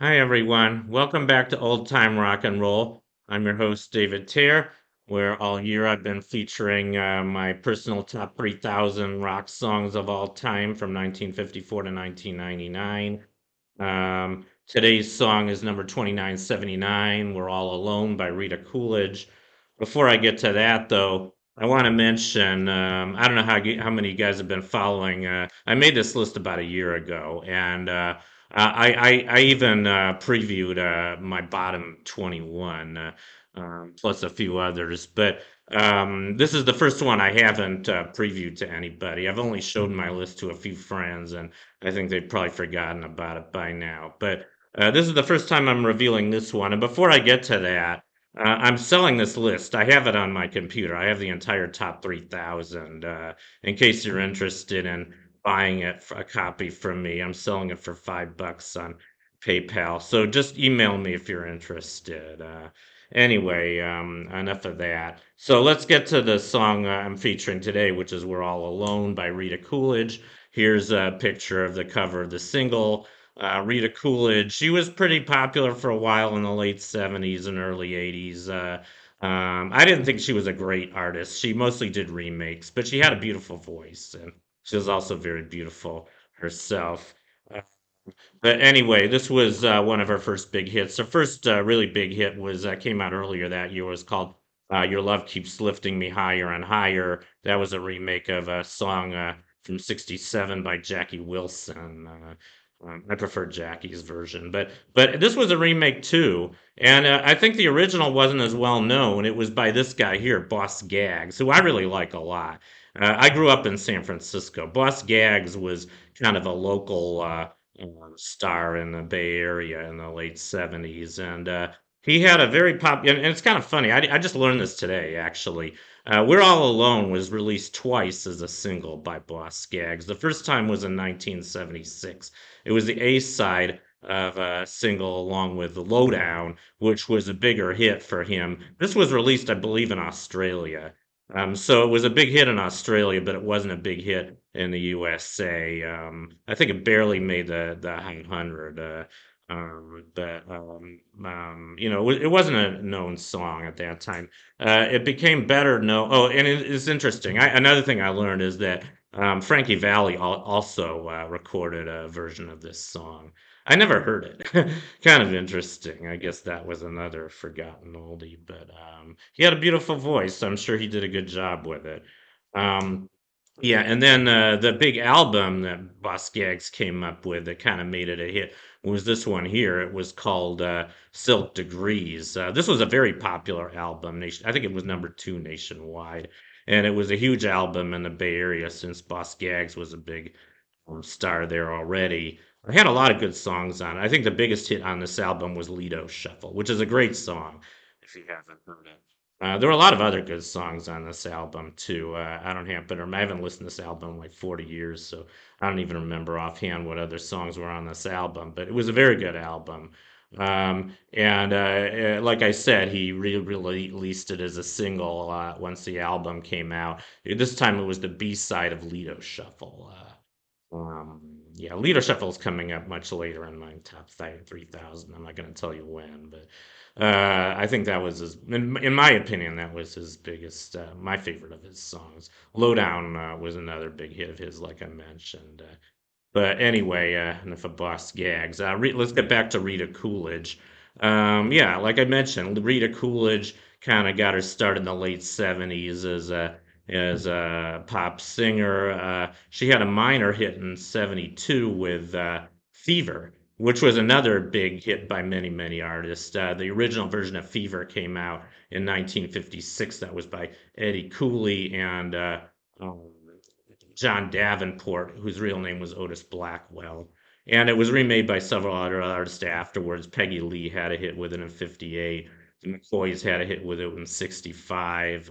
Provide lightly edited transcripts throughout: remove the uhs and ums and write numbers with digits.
Hi, everyone. Welcome back to Old Time Rock and Roll. I'm your host, David Tear, where all year I've been featuring my personal top 3,000 rock songs of all time from 1954 to 1999. Today's song is number 2979, We're All Alone by Rita Coolidge. Before I get to that, though, I want to mention I don't know how many you guys have been following. I made this list about a year ago, and I even previewed my bottom 21, plus a few others. But this is the first one I haven't previewed to anybody. I've only showed my list to a few friends, and I think they've probably forgotten about it by now. But this is the first time I'm revealing this one. And before I get to that, I'm selling this list. I have it on my computer. I have the entire top 3,000. In case you're interested in buying it for a copy from me, I'm selling it for $5 on PayPal. So just email me if you're interested. Anyway, enough of that. So let's get to the song I'm featuring today, which is We're All Alone by Rita Coolidge. Here's a picture of the cover of the single. Rita Coolidge, she was pretty popular for a while in the late 70s and early 80s. I didn't think she was a great artist. She mostly did remakes, but she had a beautiful voice, and she was also very beautiful herself. Uh, but anyway, this was one of her first big hits. Her first really big hit was came out earlier that year. Was called "Your Love Keeps Lifting Me Higher and Higher." That was a remake of a song from '67 by Jackie Wilson. I prefer Jackie's version, but this was a remake too, and I think the original wasn't as well known. It was by this guy here, Boss Scaggs, who I really like a lot. I grew up in San Francisco. Boss Scaggs was kind of a local star in the Bay Area in the late 70s. And he had a very and it's kind of funny. I just learned this today, actually. We're All Alone was released twice as a single by Boss Scaggs. The first time was in 1976. It was the A side of a single along with The Lowdown, which was a bigger hit for him. This was released, I believe, in Australia. So it was a big hit in Australia, but it wasn't a big hit in the USA. I think it barely made the Hot 100. It wasn't a known song at that time. It became better known. Oh, and it's interesting. Another thing I learned is that Frankie Valli also recorded a version of this song. I never heard it. Kind of interesting. I guess that was another forgotten oldie, but he had a beautiful voice. I'm sure he did a good job with it. Um, yeah, and then the big album that Boz Scaggs came up with that kind of made it a hit was this one here. It was called Silk Degrees. This was a very popular album. I think it was number two nationwide, and it was a huge album in the Bay Area since Boz Scaggs was a big star there already. I had a lot of good songs on it. I think the biggest hit on this album was Lido Shuffle, which is a great song if you haven't heard it. There were a lot of other good songs on this album too. I don't have, but I haven't listened to this album in like 40 years, so I don't even remember offhand what other songs were on this album. But it was a very good album. And like I said, he released it as a single once the album came out. This time it was the B side of Lido Shuffle. Yeah, Leader Shuffle's coming up much later in my top 3,000. I'm not going to tell you when, but I think that was in my opinion, that was his biggest, my favorite of his songs. Lowdown was another big hit of his, like I mentioned. But anyway, enough of Boss Gags. Let's get back to Rita Coolidge. Yeah, like I mentioned, Rita Coolidge kind of got her start in the late 70s as a pop singer. She had a minor hit in 72 with Fever, which was another big hit by many, many artists. The original version of Fever came out in 1956. That was by Eddie Cooley and um, John Davenport, whose real name was Otis Blackwell. And it was remade by several other artists afterwards. Peggy Lee had a hit with it in 58. The McCoys had a hit with it in 65.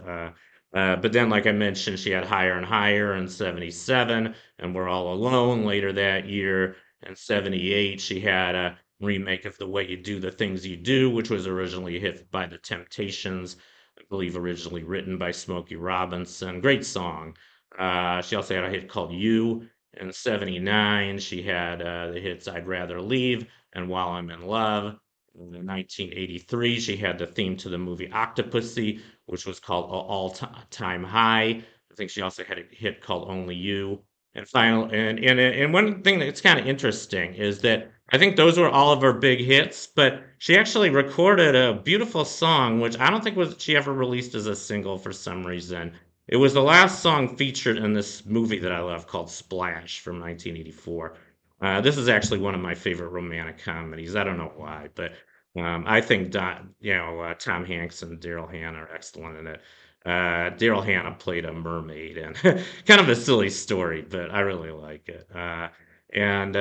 But then, like I mentioned, she had Higher and Higher in 77, and We're All Alone later that year. In 78, she had a remake of The Way You Do the Things You Do, which was originally a hit by The Temptations, I believe originally written by Smokey Robinson. Great song. She also had a hit called You in 79. She had the hits I'd Rather Leave, and While I'm in Love. In 1983, she had the theme to the movie Octopussy, which was called All Time High. I think she also had a hit called Only You. And one thing that's kind of interesting is that I think those were all of her big hits, but she actually recorded a beautiful song, which I don't think was she ever released as a single for some reason. It was the last song featured in this movie that I love called Splash from 1984. This is actually one of my favorite romantic comedies. I don't know why, but I think Tom Hanks and Daryl Hannah are excellent in it. Daryl Hannah played a mermaid, and kind of a silly story, but I really like it. And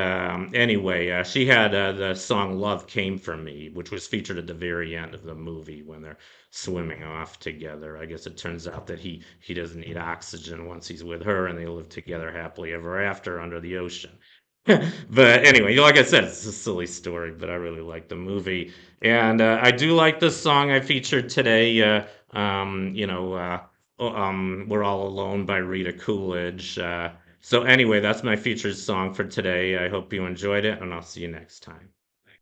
anyway, she had the song "Love Came for Me," which was featured at the very end of the movie when they're swimming off together. I guess it turns out that he doesn't need oxygen once he's with her, and they live together happily ever after under the ocean. But anyway, like I said, it's a silly story, but I really like the movie, and I do like the song I featured today. "We're All Alone" by Rita Coolidge. So anyway, that's my featured song for today. I hope you enjoyed it, and I'll see you next time.